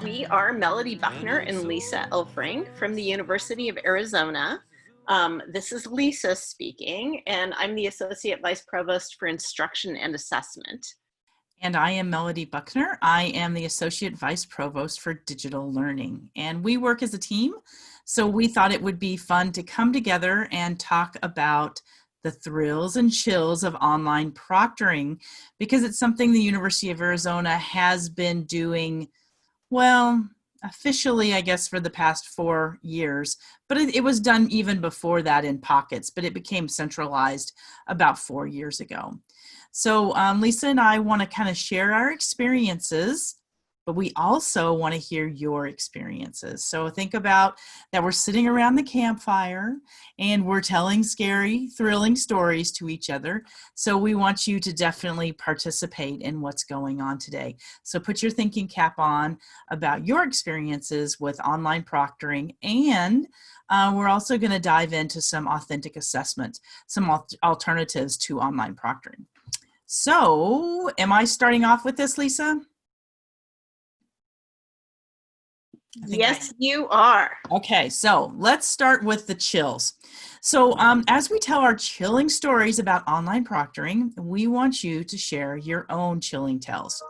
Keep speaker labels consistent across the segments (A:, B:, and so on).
A: We are Melody Buckner and Lisa Elfring from the University of Arizona. This is Lisa speaking, and I'm the Associate Vice Provost for Instruction and Assessment.
B: And I am Melody Buckner. I am the Associate Vice Provost for Digital Learning. And we work as a team, so we thought it would be fun to come together and talk about the thrills and chills of online proctoring, because it's something the University of Arizona has been doing, well, officially, I guess, for the past 4 years, but it was done even before that in pockets, but it became centralized about 4 years ago. So Lisa and I want to kind of share our experiences, but we also want to hear your experiences. So think about that we're sitting around the campfire and we're telling scary, thrilling stories to each other. So we want you to definitely participate in what's going on today. So put your thinking cap on about your experiences with online proctoring, and we're also going to dive into some authentic assessment, some alternatives to online proctoring. So, am I starting off with this, Lisa?
A: Yes, you are.
B: Okay, so let's start with the chills. So, as we tell our chilling stories about online proctoring, we want you to share your own chilling tales.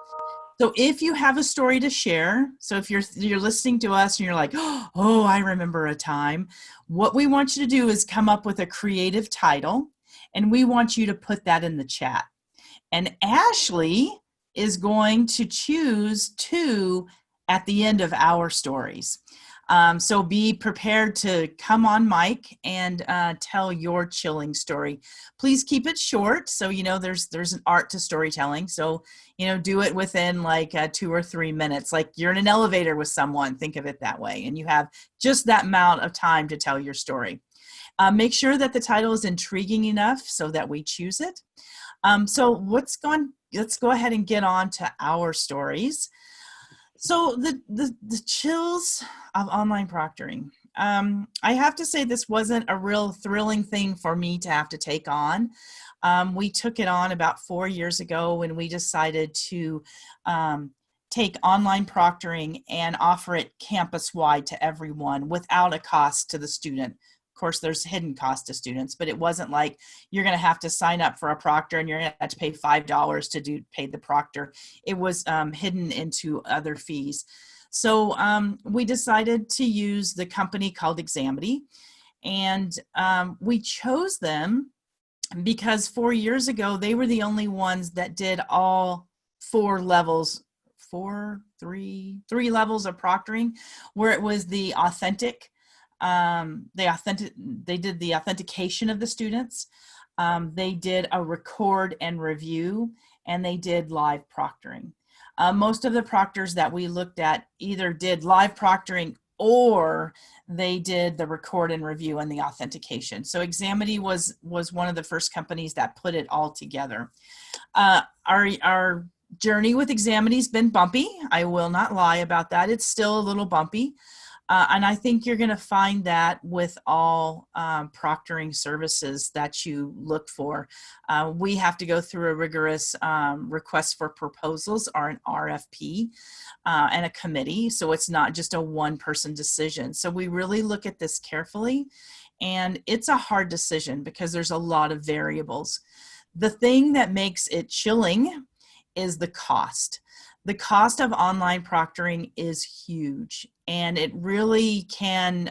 B: So if you have a story to share, so if you're listening to us and you're like, oh, I remember a time, what we want you to do is come up with a creative title, and we want you to put that in the chat. And Ashley is going to choose 2 at the end of our stories. So be prepared to come on mic and tell your chilling story. Please keep it short. So, there's an art to storytelling. So, do it within like 2 or 3 minutes. Like you're in an elevator with someone, think of it that way. And you have just that amount of time to tell your story. Make sure that the title is intriguing enough so that we choose it. So let's go ahead and get on to our stories. So the chills of online proctoring. I have to say this wasn't a real thrilling thing for me to have to take on. We took it on about 4 years ago when we decided to take online proctoring and offer it campus-wide to everyone without a cost to the student. Of course, there's hidden cost to students, but it wasn't like you're going to have to sign up for a proctor and you're going to have to pay $5 to pay the proctor. It was hidden into other fees. So we decided to use the company called Examity, and we chose them because 4 years ago they were the only ones that did all 4 levels, three levels of proctoring, where it was the authentic. They did the authentication of the students. They did a record and review, and they did live proctoring. Most of the proctors that we looked at either did live proctoring or they did the record and review and the authentication. So Examity was one of the first companies that put it all together. Our journey with Examity's been bumpy. I will not lie about that. It's still a little bumpy. And I think you're going to find that with all proctoring services that you look for. We have to go through a rigorous request for proposals, or an RFP, and a committee. So it's not just a one-person decision. So we really look at this carefully. And it's a hard decision because there's a lot of variables. The thing that makes it chilling is the cost. The cost of online proctoring is huge, and it really can,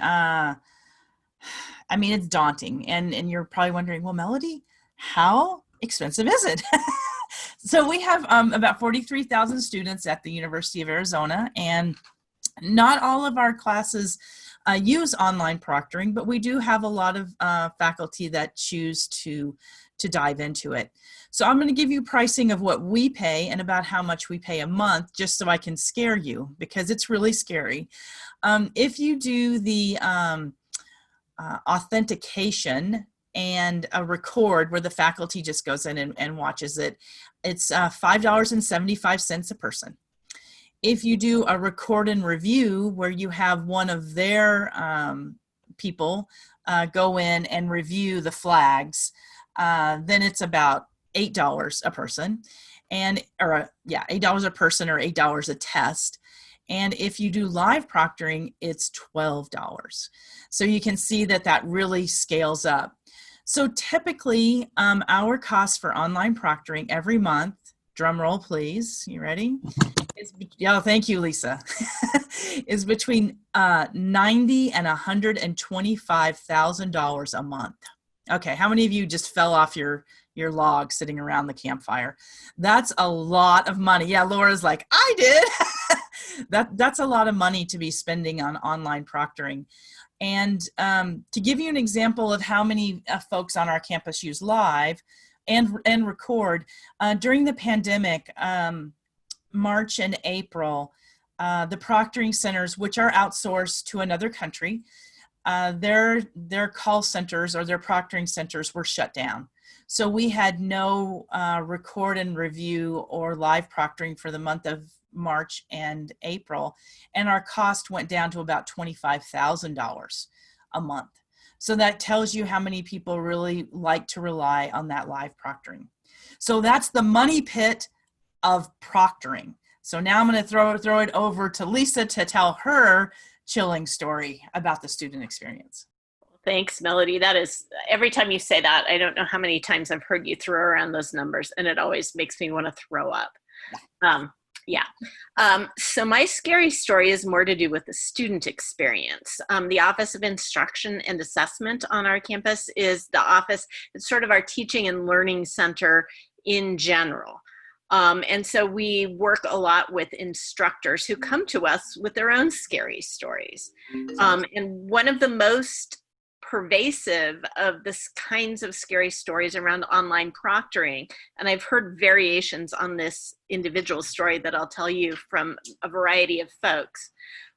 B: it's daunting. And you're probably wondering, well, Melody, how expensive is it? So we have about 43,000 students at the University of Arizona, and not all of our classes use online proctoring, but we do have a lot of faculty that choose to dive into it. So I'm going to give you pricing of what we pay and about how much we pay a month, just so I can scare you, because it's really scary. If you do the authentication and a record where the faculty just goes in and watches it, it's $5.75 a person. If you do a record and review where you have one of their people go in and review the flags, then it's about $8 a person, $8 a person, or $8 a test. And if you do live proctoring, it's $12. So you can see that that really scales up. So typically, our cost for online proctoring every month, drum roll please, you ready? Yeah, thank you, Lisa. Is between $90,000 and $125,000 a month. Okay, how many of you just fell off your log sitting around the campfire? That's a lot of money. Yeah, Laura's like, I did. That's a lot of money to be spending on online proctoring. And to give you an example of how many folks on our campus use live and record, during the pandemic, March and April, the proctoring centers, which are outsourced to another country, their call centers or their proctoring centers were shut down. So we had no record and review or live proctoring for the month of March and April, and our cost went down to about $25,000 a month. So that tells you how many people really like to rely on that live proctoring. So that's the money pit of proctoring. So now I'm going to throw it over to Lisa to tell her chilling story about the student experience.
A: Thanks, Melody. That is, every time you say that, I don't know how many times I've heard you throw around those numbers, and it always makes me want to throw up. So my scary story is more to do with the student experience. The Office of Instruction and Assessment on our campus is the office, it's sort of our teaching and learning center in general. And so we work a lot with instructors who come to us with their own scary stories. And one of the most pervasive of this kinds of scary stories around online proctoring, and I've heard variations on this individual story that I'll tell you from a variety of folks,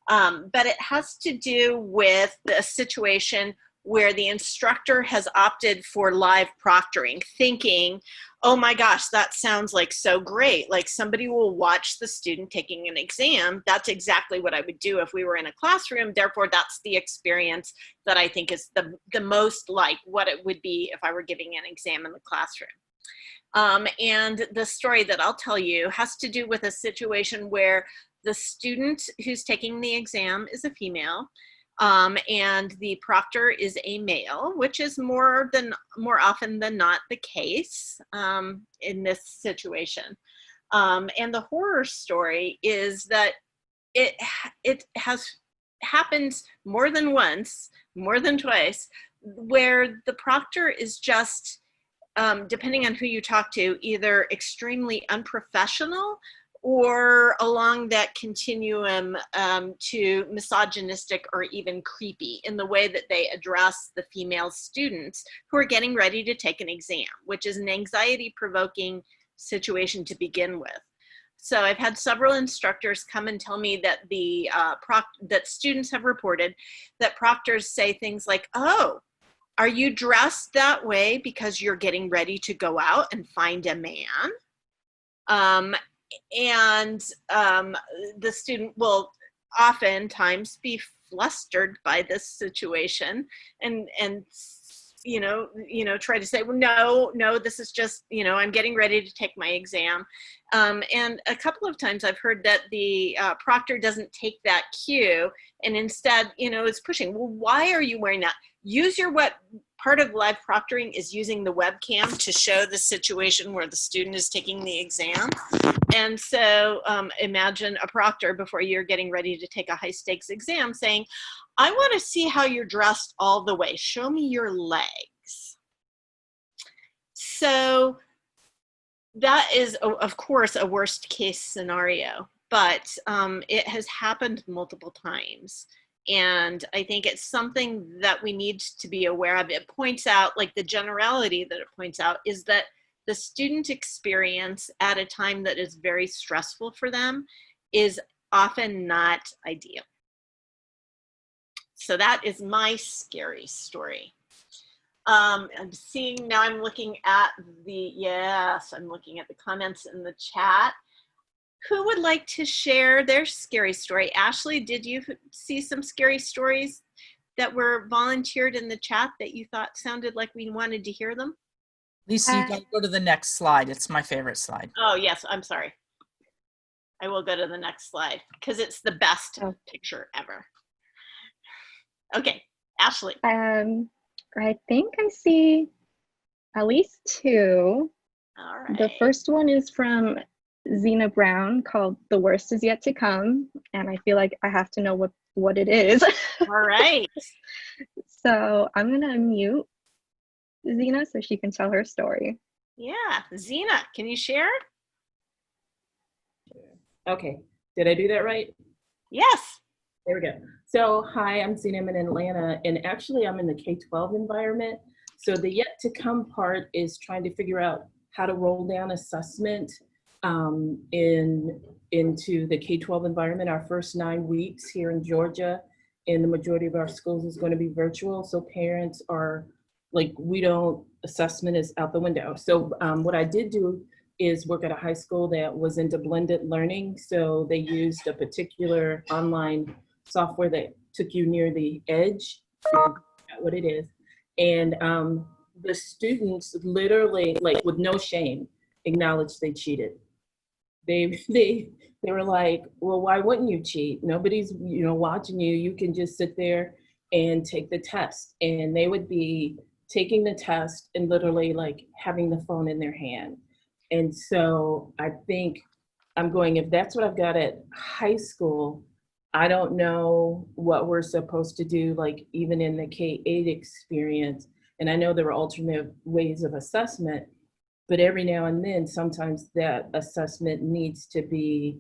A: but it has to do with the situation where the instructor has opted for live proctoring, thinking, oh my gosh, that sounds like so great. Like somebody will watch the student taking an exam. That's exactly what I would do if we were in a classroom. Therefore, that's the experience that I think is the most like what it would be if I were giving an exam in the classroom. And the story that I'll tell you has to do with a situation where the student who's taking the exam is a female. And the proctor is a male, which is more often than not the case in this situation. And the horror story is that it has happened more than once, more than twice, where the proctor is just, depending on who you talk to, either extremely unprofessional or along that continuum to misogynistic or even creepy in the way that they address the female students who are getting ready to take an exam, which is an anxiety-provoking situation to begin with. So I've had several instructors come and tell me that that students have reported that proctors say things like, oh, are you dressed that way because you're getting ready to go out and find a man? And the student will oftentimes be flustered by this situation and try to say, well, no, this is just, I'm getting ready to take my exam. And a couple of times I've heard that the proctor doesn't take that cue and instead, is pushing. Well, why are you wearing that? Part of live proctoring is using the webcam to show the situation where the student is taking the exam. And so imagine a proctor before you're getting ready to take a high stakes exam saying, I want to see how you're dressed all the way. Show me your legs. So that is, of course, a worst case scenario, but it has happened multiple times. And I think it's something that we need to be aware of. It points out, like the generality that it points out is that the student experience at a time that is very stressful for them is often not ideal. So that is my scary story. I'm looking at the comments in the chat. Who would like to share their scary story? Ashley, did you see some scary stories that were volunteered in the chat that you thought sounded like we wanted to hear them?
B: Lisa, you got to go to the next slide. It's my favorite slide.
A: Oh, yes, I'm sorry. I will go to the next slide because it's the best
C: Oh.
A: picture ever. Okay, Ashley.
C: I think I see at least two.
A: All right.
C: The first one is from Zena Brown called The Worst Is Yet to Come. And I feel like I have to know what it is.
A: All right.
C: So I'm going to unmute Zena so she can tell her story.
A: Yeah, Zena, can you share?
D: Okay, did I do that right?
A: Yes.
D: There we go. So, hi, I'm Zena. I'm in Atlanta, and actually I'm in the K-12 environment. So the yet to come part is trying to figure out how to roll down assessment into the K-12 environment. Our first 9 weeks here in Georgia, in the majority of our schools, is going to be virtual. So parents are like, assessment is out the window. So what I did do is work at a high school that was into blended learning. So they used a particular online software that took you near the edge, what it is. And the students literally, like with no shame, acknowledged they cheated. They were like, well, why wouldn't you cheat? Nobody's, watching you. You can just sit there and take the test. And they would be taking the test and literally like having the phone in their hand. And so I think I'm going, if that's what I've got at high school, I don't know what we're supposed to do, like even in the K-8 experience. And I know there are alternate ways of assessment, but every now and then, sometimes that assessment needs to be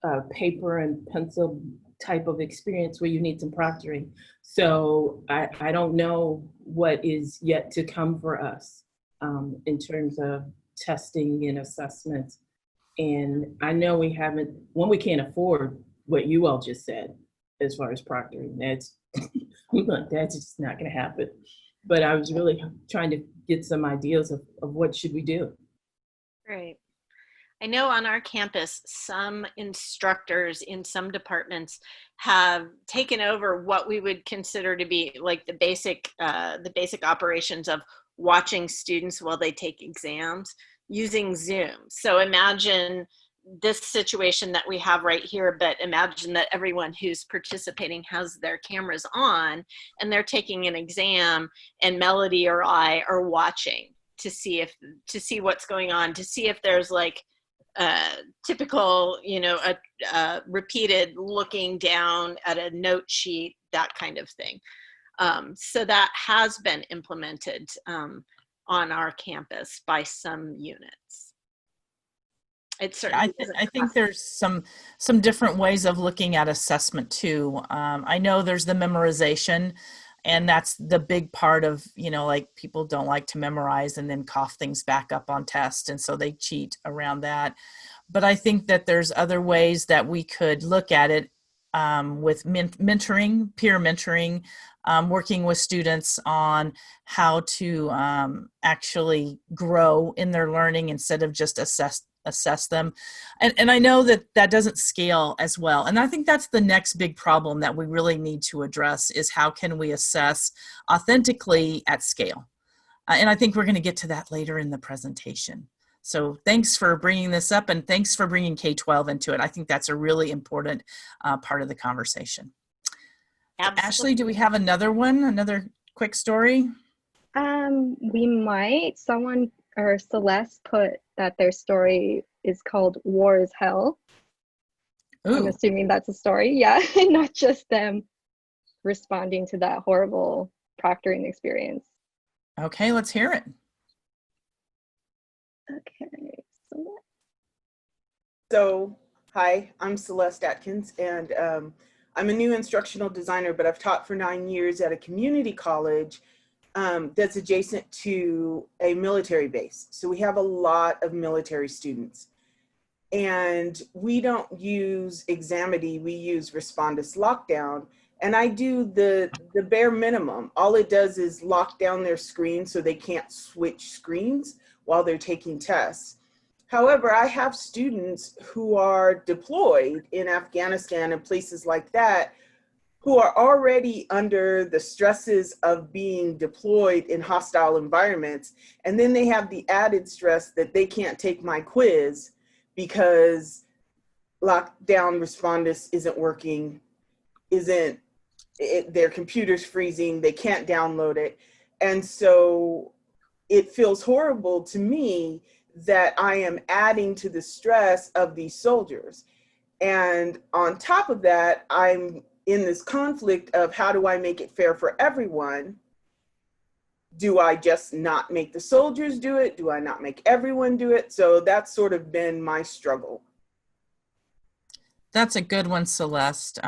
D: a paper and pencil type of experience where you need some proctoring. So I don't know what is yet to come for us in terms of testing and assessments. And I know we can't afford what you all just said as far as proctoring. That's just not going to happen. But I was really trying to get some ideas of what should we do.
A: Great. I know on our campus, some instructors in some departments have taken over what we would consider to be like the basic operations of watching students while they take exams using Zoom. So imagine this situation that we have right here, but imagine that everyone who's participating has their cameras on and they're taking an exam, and Melody or I are watching to see what's going on, to see if there's like typical, a repeated looking down at a note sheet, that kind of thing. So that has been implemented on our campus by some units. It certainly
B: I think there's some different ways of looking at assessment too. I know there's the memorization, and that's the big part of, like people don't like to memorize and then cough things back up on test. And so they cheat around that. But I think that there's other ways that we could look at it with mentoring, peer mentoring, working with students on how to actually grow in their learning instead of just assess them. And I know that doesn't scale as well. And I think that's the next big problem that we really need to address is how can we assess authentically at scale? And I think we're going to get to that later in the presentation. So thanks for bringing this up, and thanks for bringing K-12 into it. I think that's a really important part of the conversation. Ashley, do we have another quick story?
C: We might. Someone or Celeste put that their story is called War is Hell. Ooh. I'm assuming that's a story, yeah, not just them responding to that horrible proctoring experience.
B: Okay, let's hear it.
C: Okay,
E: So, hi, I'm Celeste Atkins, and I'm a new instructional designer, but I've taught for 9 years at a community college that's adjacent to a military base. So we have a lot of military students. And we don't use Examity, we use Respondus Lockdown. And I do the bare minimum. All it does is lock down their screen so they can't switch screens while they're taking tests. However, I have students who are deployed in Afghanistan and places like that who are already under the stresses of being deployed in hostile environments. And then they have the added stress that they can't take my quiz because lockdown respondus isn't working, their computer's freezing, they can't download it. And so it feels horrible to me that I am adding to the stress of these soldiers. And on top of that, I'm in this conflict of how do I make it fair for everyone? Do I just not make the soldiers do it? Do I not make everyone do it? So that's sort of been my struggle.
B: That's a good one, Celeste.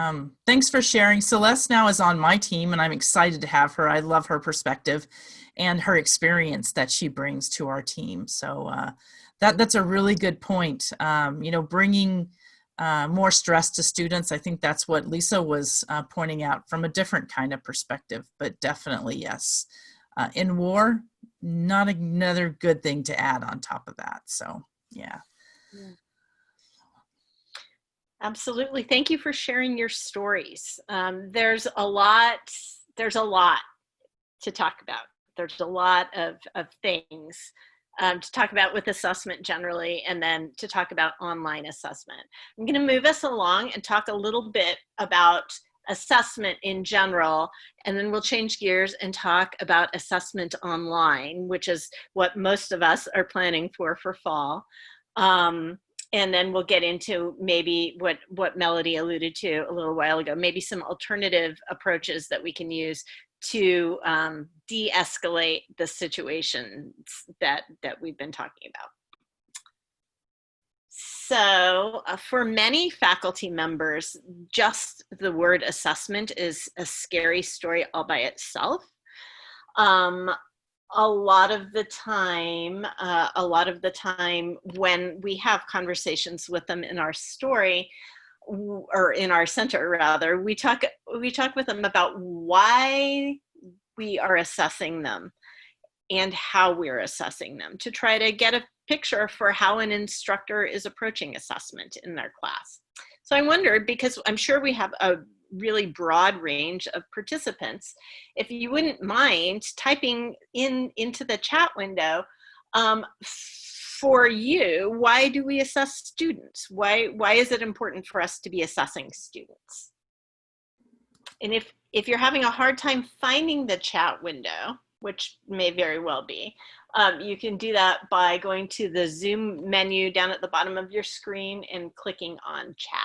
B: Thanks for sharing. Celeste now is on my team, and I'm excited to have her. I love her perspective and her experience that she brings to our team. So that's a really good point. Bringing more stress to students, I think that's what Lisa was pointing out from a different kind of perspective, but definitely, yes. In war, not another good thing to add on top of that. So, yeah.
A: Absolutely. Thank you for sharing your stories. There's a lot to talk about. There's a lot of things to talk about with assessment generally, and then to talk about online assessment. I'm going to move us along and talk a little bit about assessment in general, and then we'll change gears and talk about assessment online, which is what most of us are planning for fall. And then we'll get into maybe what Melody alluded to a little while ago, maybe some alternative approaches that we can use to de-escalate the situations that we've been talking about. So for many faculty members, just the word assessment is a scary story all by itself. A lot of the time when we have conversations with them in our story, or in our center rather, we talk with them about why we are assessing them and how we're assessing them, to try to get a picture for how an instructor is approaching assessment in their class. So I wondered, because I'm sure we have a really broad range of participants, if you wouldn't mind typing into the chat window, for you, why do we assess students? Why is it important for us to be assessing students? And if you're having a hard time finding the chat window, which may very well be, you can do that by going to the Zoom menu down at the bottom of your screen and clicking on chat.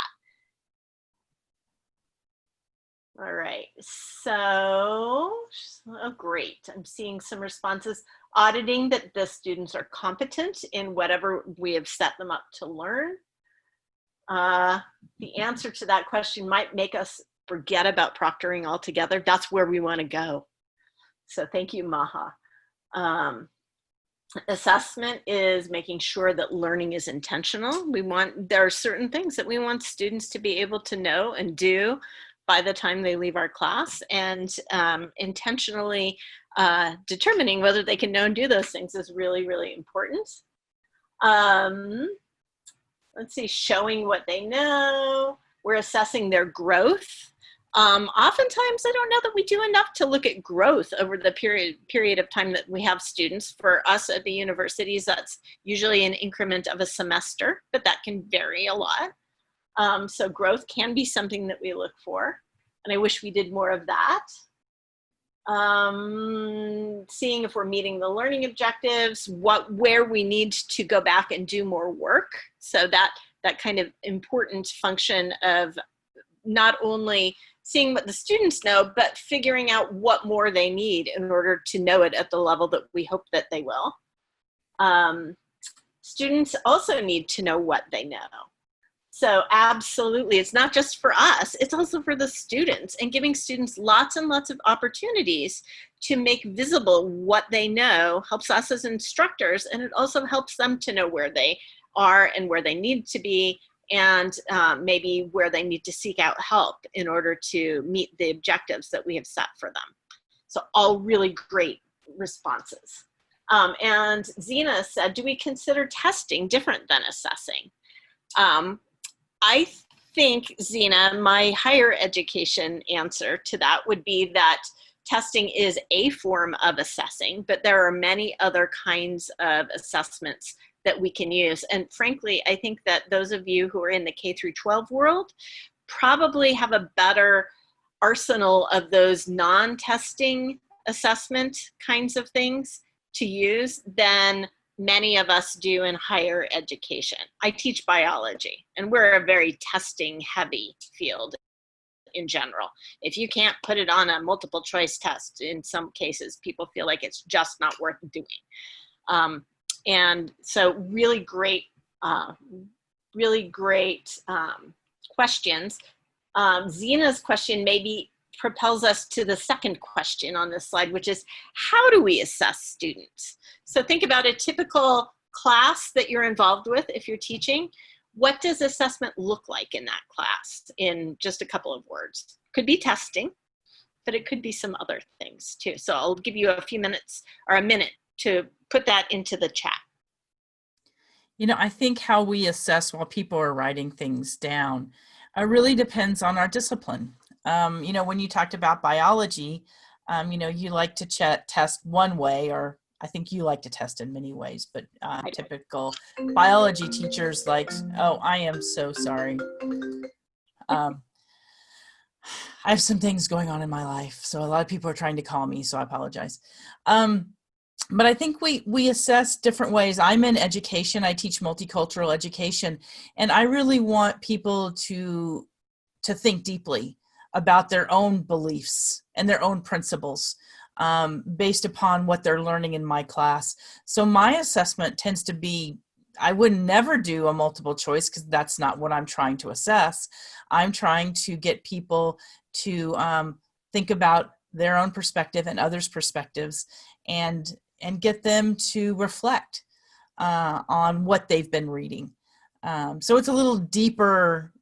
A: All right, so, oh great, I'm seeing some responses. Auditing that the students are competent in whatever we have set them up to learn. The answer to that question might make us forget about proctoring altogether. That's where we want to go. So thank you, Maha. Assessment is making sure that learning is intentional. There are certain things that we want students to be able to know and do by the time they leave our class, and intentionally determining whether they can know and do those things is really, really important. Let's see, showing what they know. We're assessing their growth. Oftentimes, I don't know that we do enough to look at growth over the period of time that we have students. For us at the universities, that's usually an increment of a semester, but that can vary a lot. So growth can be something that we look for, and I wish we did more of that. Seeing if we're meeting the learning objectives, where we need to go back and do more work. So that kind of important function of not only seeing what the students know, but figuring out what more they need in order to know it at the level that we hope that they will. Students also need to know what they know. So absolutely, it's not just for us, it's also for the students, and giving students lots and lots of opportunities to make visible what they know helps us as instructors, and it also helps them to know where they are and where they need to be, and maybe where they need to seek out help in order to meet the objectives that we have set for them. So all really great responses. And Zena said, do we consider testing different than assessing? I think, Zena, my higher education answer to that would be that testing is a form of assessing, but there are many other kinds of assessments that we can use. And frankly, I think that those of you who are in the K through 12 world probably have a better arsenal of those non-testing assessment kinds of things to use than many of us do in higher education. I teach biology, and we're a very testing heavy field in general. If you can't put it on a multiple choice test, in some cases, people feel like it's just not worth doing. And so really great questions. Zena's question maybe propels us to the second question on this slide, which is, how do we assess students? So think about a typical class that you're involved with if you're teaching. What does assessment look like in that class in just a couple of words? Could be testing, but it could be some other things too. So I'll give you a few minutes or a minute to put that into the chat.
B: You know, I think how we assess while people are writing things down really depends on our discipline. You know, when you talked about biology, you know, you like to test one way, or I think you like to test in many ways, but typical biology teachers like, oh, I am so sorry. I have some things going on in my life, so a lot of people are trying to call me, so I apologize. But I think we assess different ways. I'm in education. I teach multicultural education, and I really want people to think deeply about their own beliefs and their own principles based upon what they're learning in my class. So my assessment tends to be, I would never do a multiple choice because that's not what I'm trying to assess. I'm trying to get people to think about their own perspective and others' perspectives, and get them to reflect on what they've been reading. So it's a little deeper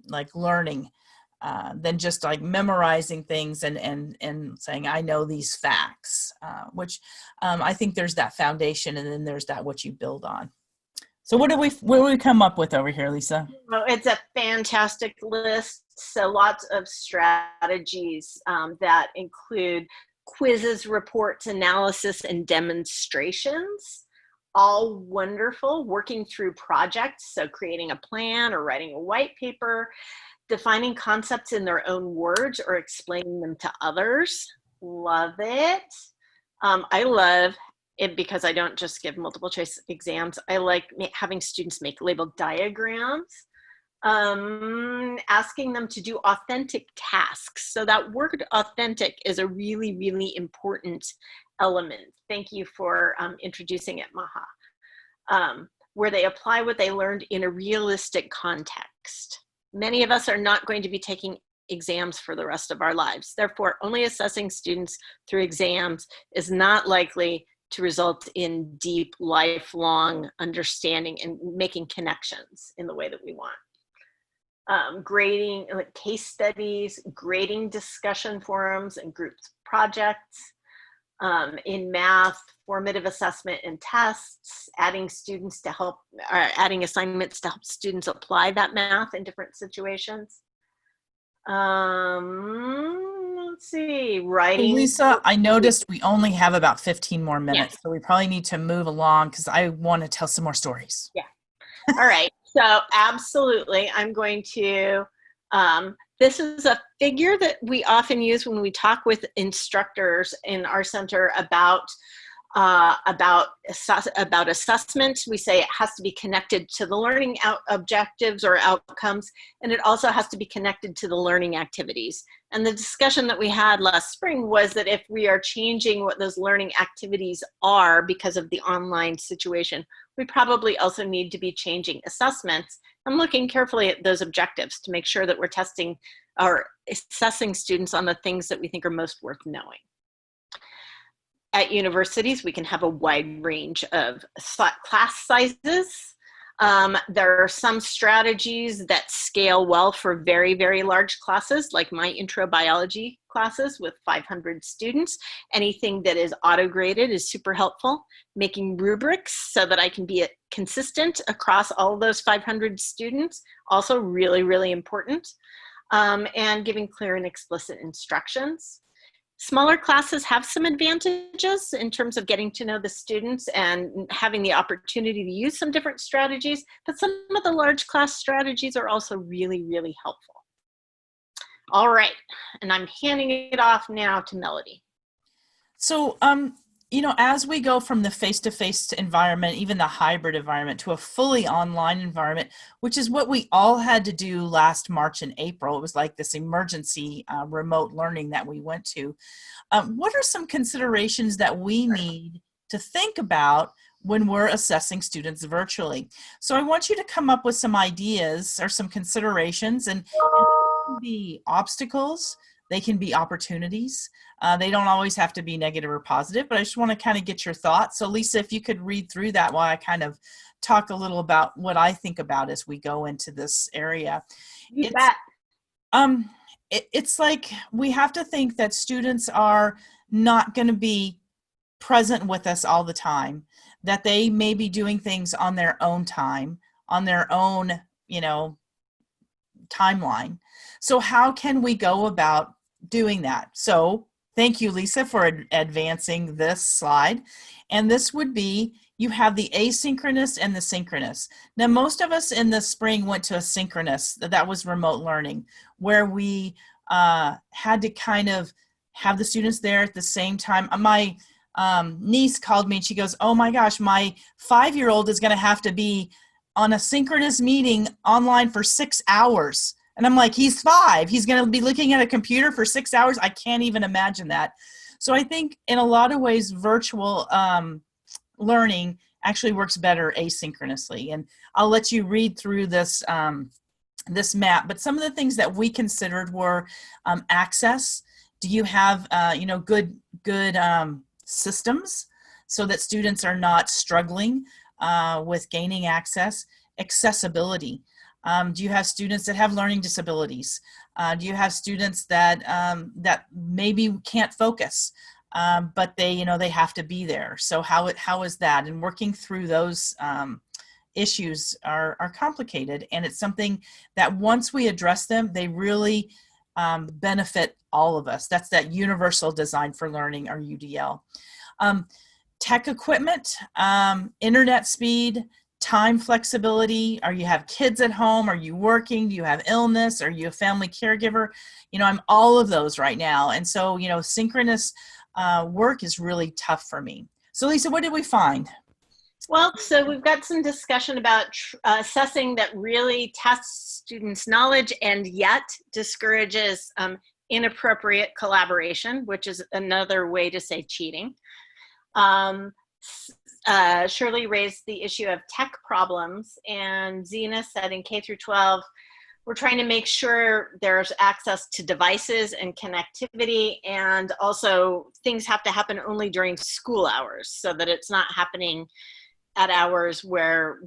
B: like learning than just like memorizing things and saying, I know these facts, which I think there's that foundation, and then there's that what you build on. So what do we come up with over here, Lisa?
A: Well, it's a fantastic list. So lots of strategies that include quizzes, reports, analysis, and demonstrations. All wonderful. Working through projects, so creating a plan or writing a white paper, defining concepts in their own words or explaining them to others. Love it. I love it because I don't just give multiple choice exams. I like having students make labeled diagrams. Asking them to do authentic tasks. So that word authentic is a really, really important element. Thank you for introducing it, Maha. Where they apply what they learned in a realistic context. Many of us are not going to be taking exams for the rest of our lives. Therefore, only assessing students through exams is not likely to result in deep, lifelong understanding and making connections in the way that we want. Grading, like case studies, grading discussion forums and group projects. In math, formative assessment and tests, adding students to help, or adding assignments to help students apply that math in different situations. Let's see, writing.
B: Lisa, I noticed we only have about 15 more minutes, so we probably need to move along because I want to tell some more stories.
A: Yeah. All right. So absolutely, I'm going to, this is a figure that we often use when we talk with instructors in our center about assessment. We say it has to be connected to the learning objectives or outcomes, and it also has to be connected to the learning activities. And the discussion that we had last spring was that if we are changing what those learning activities are because of the online situation, we probably also need to be changing assessments and looking carefully at those objectives to make sure that we're testing or assessing students on the things that we think are most worth knowing. At universities, we can have a wide range of class sizes. There are some strategies that scale well for very, very large classes, like my intro biology classes with 500 students. Anything that is auto-graded is super helpful. Making rubrics so that I can be consistent across all of those 500 students, also really, really important. And giving clear and explicit instructions. Smaller classes have some advantages in terms of getting to know the students and having the opportunity to use some different strategies, but some of the large class strategies are also really, really helpful. All right, and I'm handing it off now to Melody.
B: So, you know, as we go from the face-to-face environment, even the hybrid environment, to a fully online environment, which is what we all had to do last March and April. It was like this emergency remote learning that we went to. What are some considerations that we need to think about when we're assessing students virtually? So I want you to come up with some ideas or some considerations, and they can be obstacles, they can be opportunities. They don't always have to be negative or positive, but I just want to kind of get your thoughts. So Lisa, if you could read through that while I kind of talk a little about what I think about as we go into this area.
A: You bet.
B: It's like we have to think that students are not going to be present with us all the time, that they may be doing things on their own time, on their own, you know, timeline. So how can we go about doing that? So thank you, Lisa, for advancing this slide. And this would be, you have the asynchronous and the synchronous. Now, most of us in the spring went to a synchronous, that was remote learning, where we had to kind of have the students there at the same time. My niece called me and she goes, oh my gosh, my 5-year-old is going to have to be on a synchronous meeting online for 6 hours. And I'm like, he's 5. He's going to be looking at a computer for 6 hours. I can't even imagine that. So I think in a lot of ways, virtual learning actually works better asynchronously. And I'll let you read through this, this map. But some of the things that we considered were access. Do you have, you know, good systems so that students are not struggling with gaining access? Accessibility. Do you have students that have learning disabilities? Do you have students that that maybe can't focus, but they, you know, they have to be there? So how is that? And working through those issues are complicated, and it's something that once we address them, they really benefit all of us. That's that universal design for learning, or UDL. Tech equipment, internet speed, time flexibility. Are you have kids at home? Are you working? Do you have illness? Are you a family caregiver? You know, I'm all of those right now. And so, you know, synchronous work is really tough for me. So Lisa, what did we find?
A: Well, so we've got some discussion about assessing that really tests students' knowledge and yet discourages inappropriate collaboration, which is another way to say cheating. Shirley raised the issue of tech problems, and Zena said in K through 12, we're trying to make sure there's access to devices and connectivity, and also things have to happen only during school hours so that it's not happening at hours where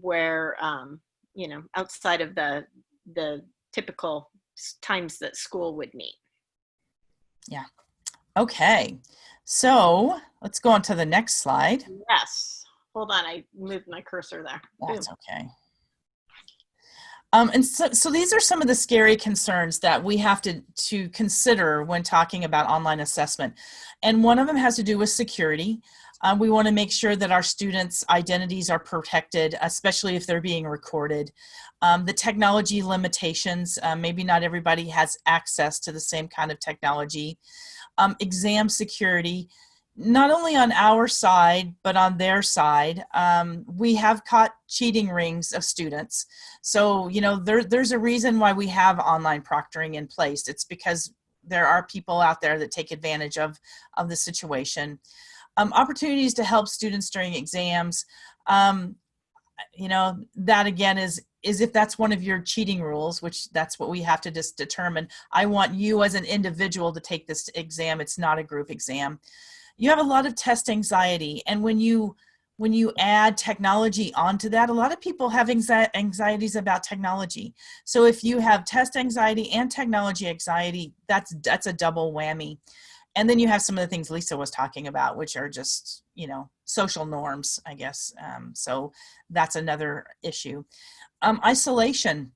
A: you know, outside of the typical times that school would meet. Yeah.
B: Okay. So let's go on to the next slide.
A: Yes. Hold on, I moved my cursor there.
B: That's okay. And so these are some of the scary concerns that we have to consider when talking about online assessment. And one of them has to do with security. We want to make sure that our students' identities are protected, especially if they're being recorded. The technology limitations, maybe not everybody has access to the same kind of technology. Exam security, not only on our side, but on their side. We have caught cheating rings of students. So, you know, there's a reason why we have online proctoring in place. It's because there are people out there that take advantage of the situation. Opportunities to help students during exams. You know, that again is if that's one of your cheating rules, which that's what we have to just determine. I want you as an individual to take this exam. It's not a group exam. You have a lot of test anxiety, and when you add technology onto that, a lot of people have anxieties about technology. So if you have test anxiety and technology anxiety, that's a double whammy. And then you have some of the things Lisa was talking about, which are just, you know, social norms, I guess. So that's another issue. Isolation.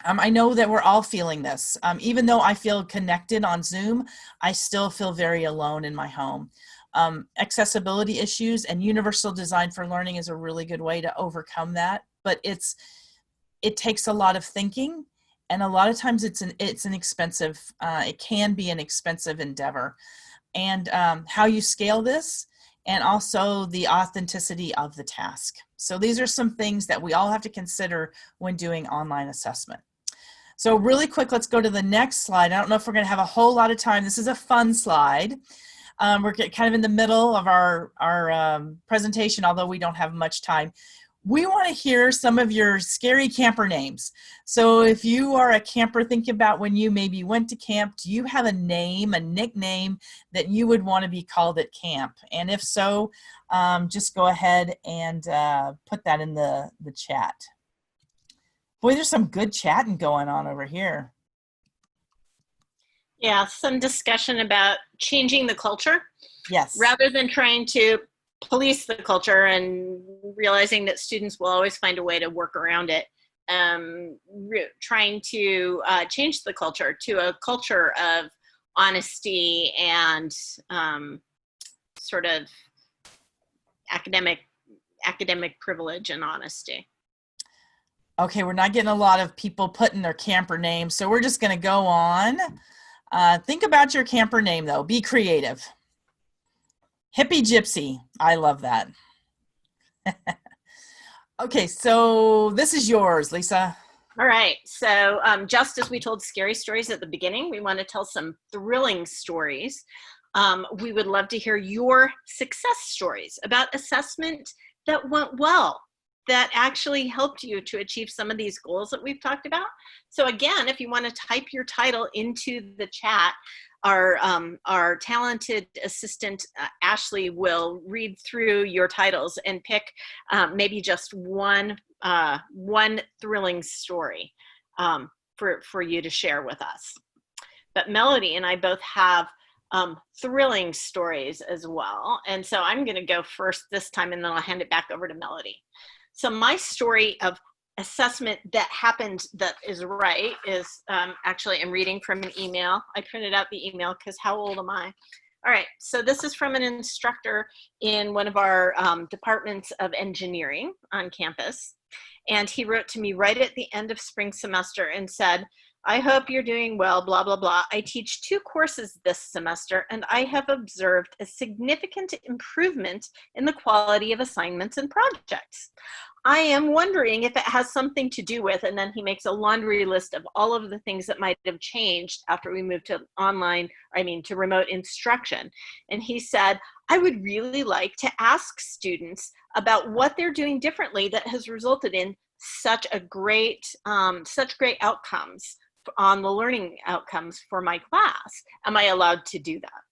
B: I know that we're all feeling this. Even though I feel connected on Zoom, I still feel very alone in my home. Accessibility issues and universal design for learning is a really good way to overcome that. But it takes a lot of thinking, and a lot of times it's an expensive, it can be an expensive endeavor. And how you scale this, and also the authenticity of the task. So these are some things that we all have to consider when doing online assessment. So really quick, let's go to the next slide. I don't know if we're going to have a whole lot of time. This is a fun slide. We're kind of in the middle of our presentation, although we don't have much time. We want to hear some of your scary camper names. So if you are a camper, think about when you maybe went to camp. Do you have a name, a nickname that you would want to be called at camp? And if so, just go ahead and put that in the chat. Boy, there's some good chatting going on over here.
A: Yeah, some discussion about changing the culture.
B: Yes.
A: Rather than trying to police the culture and realizing that students will always find a way to work around it. Trying to change the culture to a culture of honesty and sort of academic privilege and honesty.
B: Okay, we're not getting a lot of people putting their camper names, so we're just going to go on. Think about your camper name, though. Be creative. Hippie Gypsy. I love that. Okay, so this is yours, Lisa.
A: All right. So just as we told scary stories at the beginning, we want to tell some thrilling stories. We would love to hear your success stories about assessment that went well, that actually helped you to achieve some of these goals that we've talked about. So again, if you want to type your title into the chat, our talented assistant, Ashley, will read through your titles and pick maybe just one thrilling story for you to share with us. But Melody and I both have thrilling stories as well. And so I'm going to go first this time, and then I'll hand it back over to Melody. So my story of assessment that happened that is right is actually, I'm reading from an email. I printed out the email because how old am I? All right, so this is from an instructor in one of our departments of engineering on campus. And he wrote to me right at the end of spring semester and said, I hope you're doing well, blah, blah, blah. I teach 2 courses this semester, and I have observed a significant improvement in the quality of assignments and projects. I am wondering if it has something to do with, and then he makes a laundry list of all of the things that might have changed after we moved to to remote instruction. And he said, I would really like to ask students about what they're doing differently that has resulted in such great outcomes on the learning outcomes for my class. Am I allowed to do that?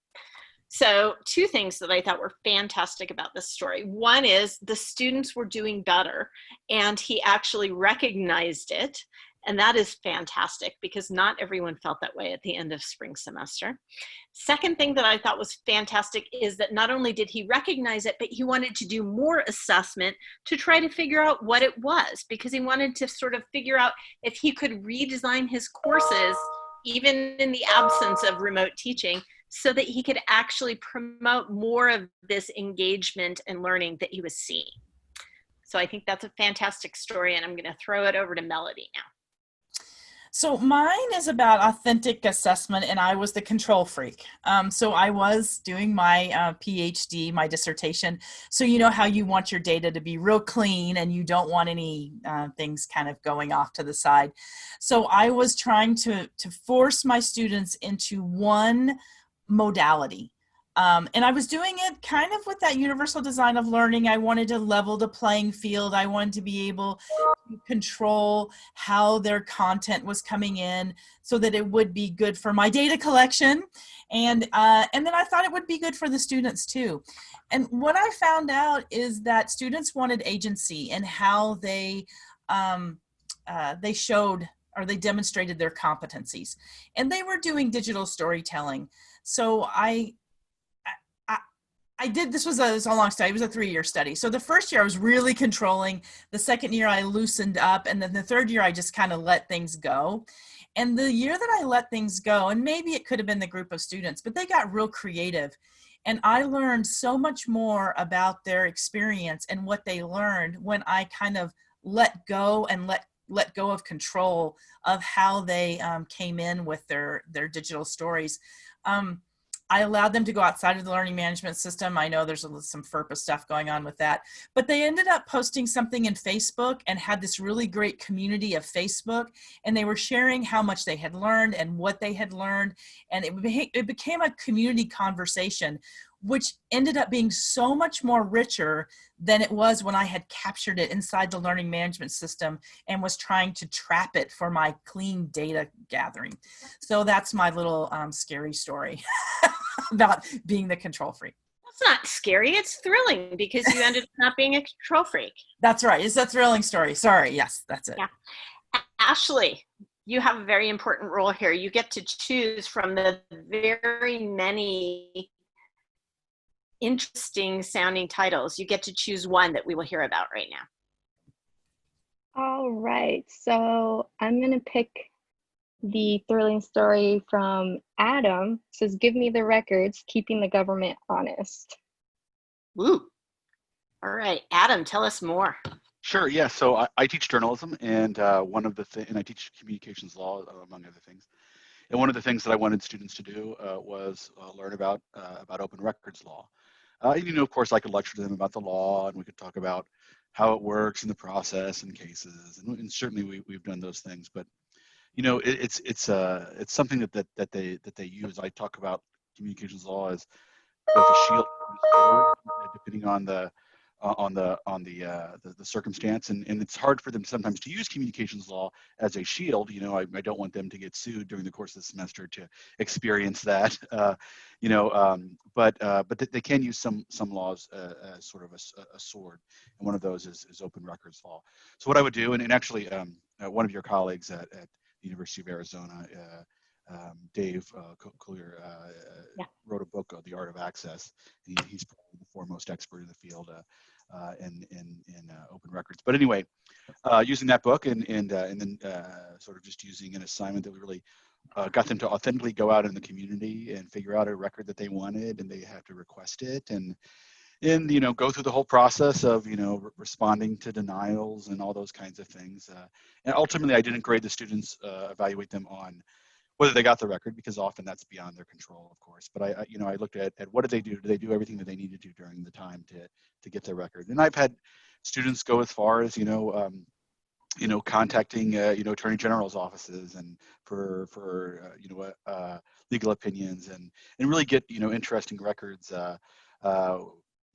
A: So 2 things that I thought were fantastic about this story. One is the students were doing better, and he actually recognized it. And that is fantastic because not everyone felt that way at the end of spring semester. Second thing that I thought was fantastic is that not only did he recognize it, but he wanted to do more assessment to try to figure out what it was, because he wanted to sort of figure out if he could redesign his courses, even in the absence of remote teaching, so that he could actually promote more of this engagement and learning that he was seeing. So I think that's a fantastic story, and I'm going to throw it over to Melody now.
B: So mine is about authentic assessment, and I was the control freak. So I was doing my PhD, my dissertation. So you know how you want your data to be real clean and you don't want any things kind of going off to the side. So I was trying to force my students into one modality. And I was doing it kind of with that universal design of learning. I wanted to level the playing field. I wanted to be able to control how their content was coming in so that it would be good for my data collection. And then I thought it would be good for the students too. And what I found out is that students wanted agency in how they showed or they demonstrated their competencies. And they were doing digital storytelling. So I I did, this was a long study. It was a 3-year study. So the first year I was really controlling. The second year I loosened up. And then the third year I just kind of let things go. And the year that I let things go, and maybe it could have been the group of students, but they got real creative. And I learned so much more about their experience and what they learned when I kind of let go and let go of control of how they came in with their digital stories. I allowed them to go outside of the learning management system. I know there's some FERPA stuff going on with that, but they ended up posting something in Facebook and had this really great community of Facebook, and they were sharing how much they had learned and what they had learned, and it became a community conversation, which ended up being so much more richer than it was when I had captured it inside the learning management system and was trying to trap it for my clean data gathering. So that's my little scary story about being the control freak.
A: It's not scary, it's thrilling because you ended up not being a control freak.
B: That's right, it's a thrilling story. Sorry, yes, that's it.
A: Yeah. Ashley, you have a very important role here. You get to choose from the very many interesting sounding titles. You get to choose one that we will hear about right now.
C: All right, so I'm gonna pick the thrilling story from Adam. It says, "Give me the records, keeping the government honest."
A: Woo. All right, Adam, tell us more.
F: Sure. Yeah. So I teach journalism, and and I teach communications law, among other things. And one of the things that I wanted students to do was learn about open records law. Of course, I could lecture them about the law, and we could talk about how it works in the process and cases, and certainly we've done those things. But it's something that they use. I talk about communications law as both a shield and a sword, depending on the circumstance, and it's hard for them sometimes to use communications law as a shield. I don't want them to get sued during the course of the semester to experience that. But they can use some laws as sort of a sword, and one of those is open records law. So what I would do, and actually one of your colleagues at the University of Arizona, Dave Collier, wrote a book, The Art of Access. He's probably the foremost expert in the field in open records. But anyway, using that book and then sort of just using an assignment that we really got them to authentically go out in the community and figure out a record that they wanted, and they have to request it, and go through the whole process of responding to denials and all those kinds of things. And ultimately, I didn't grade the students, evaluate them on whether they got the record, because often that's beyond their control, of course. But I looked at what did they do? Did they do everything that they needed to do during the time to get their record? And I've had students go as far as contacting attorney general's offices and for legal opinions and really get interesting records.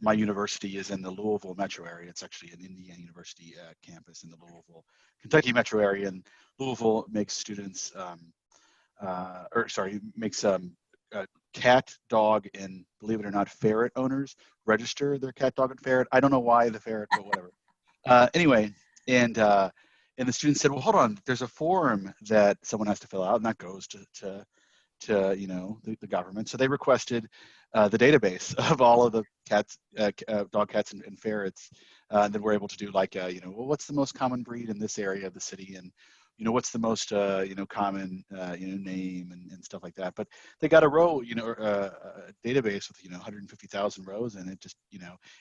F: My university is in the Louisville metro area. It's actually an Indiana University campus in the Louisville, Kentucky metro area, and Louisville makes students. Makes cat, dog, and believe it or not, ferret owners register their cat, dog, and ferret. I don't know why the ferret, but whatever. Anyway, and the student said, well, hold on, there's a form that someone has to fill out, and that goes to the government. So they requested the database of all of the cats, dog, cats, and ferrets, and then we're able to do what's the most common breed in this area of the city, and what's the most common name and stuff like that. But they got a row, a database with 150,000 rows, and it just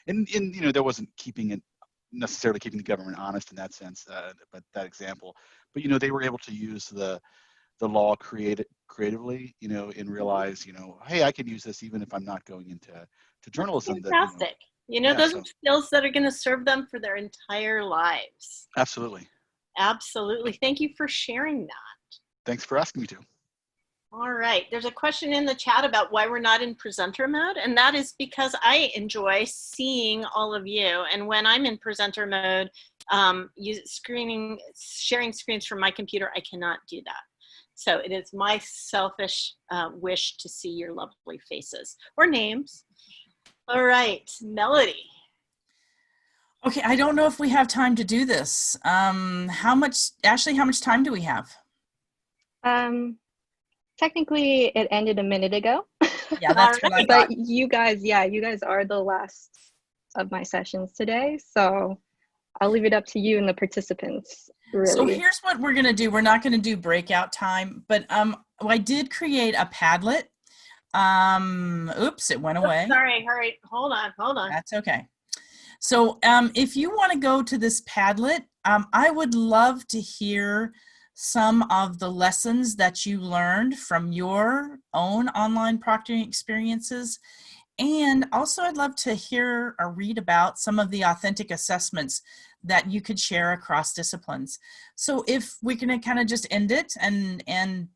F: and there wasn't necessarily keeping the government honest in that sense, but that example. But they were able to use the law creatively, and realize, hey, I can use this even if I'm not going into journalism.
A: Fantastic. Those are skills that are going to serve them for their entire lives.
F: Absolutely.
A: Absolutely. Thank you for sharing that.
F: Thanks for asking me to.
A: All right. There's a question in the chat about why we're not in presenter mode, and that is because I enjoy seeing all of you. And when I'm in presenter mode, sharing screens from my computer, I cannot do that. So it is my selfish wish to see your lovely faces or names. All right, Melody.
B: Okay, I don't know if we have time to do this. Ashley, how much time do we have?
C: Technically, it ended a minute ago,
B: Yeah, that's what I
A: Alright.
B: thought.
C: But you guys, yeah, you guys are the last of my sessions today. So I'll leave it up to you and the participants, really.
B: So here's what we're going to do. We're not going to do breakout time, but I did create a Padlet. Oops, it went away.
A: Sorry, hurry. Hold on.
B: That's okay. So if you want to go to this Padlet, I would love to hear some of the lessons that you learned from your own online proctoring experiences. And also I'd love to hear or read about some of the authentic assessments that you could share across disciplines. So if we can kind of just end it,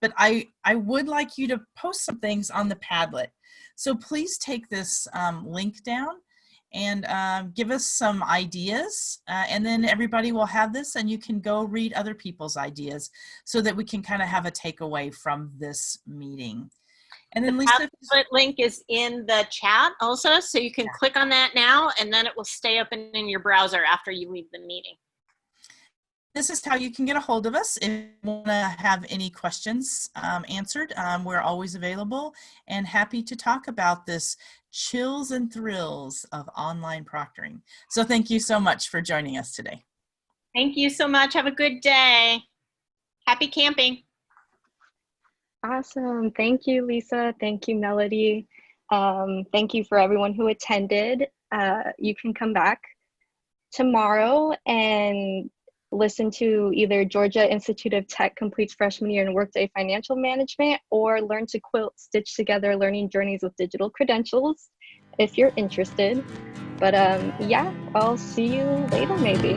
B: but I would like you to post some things on the Padlet. So please take this link down and give us some ideas, and then everybody will have this and you can go read other people's ideas so that we can kind of have a takeaway from this meeting. And then Lisa,
A: Padlet link is in the chat also, so you can click on that now and then it will stay open in your browser after you leave the meeting.
B: this is how you can get a hold of us if you want to have any questions answered. We're always available and happy to talk about this chills and thrills of online proctoring. So thank you so much for joining us today.
A: Thank you so much. Have a good day. Happy camping.
C: Awesome. Thank you, Lisa. Thank you, Melody. Thank you for everyone who attended. You can come back tomorrow and listen to either Georgia Institute of Tech completes freshman year in Workday Financial Management, or Learn to Quilt, Stitch Together Learning Journeys with Digital Credentials if you're interested. But yeah, I'll see you later maybe.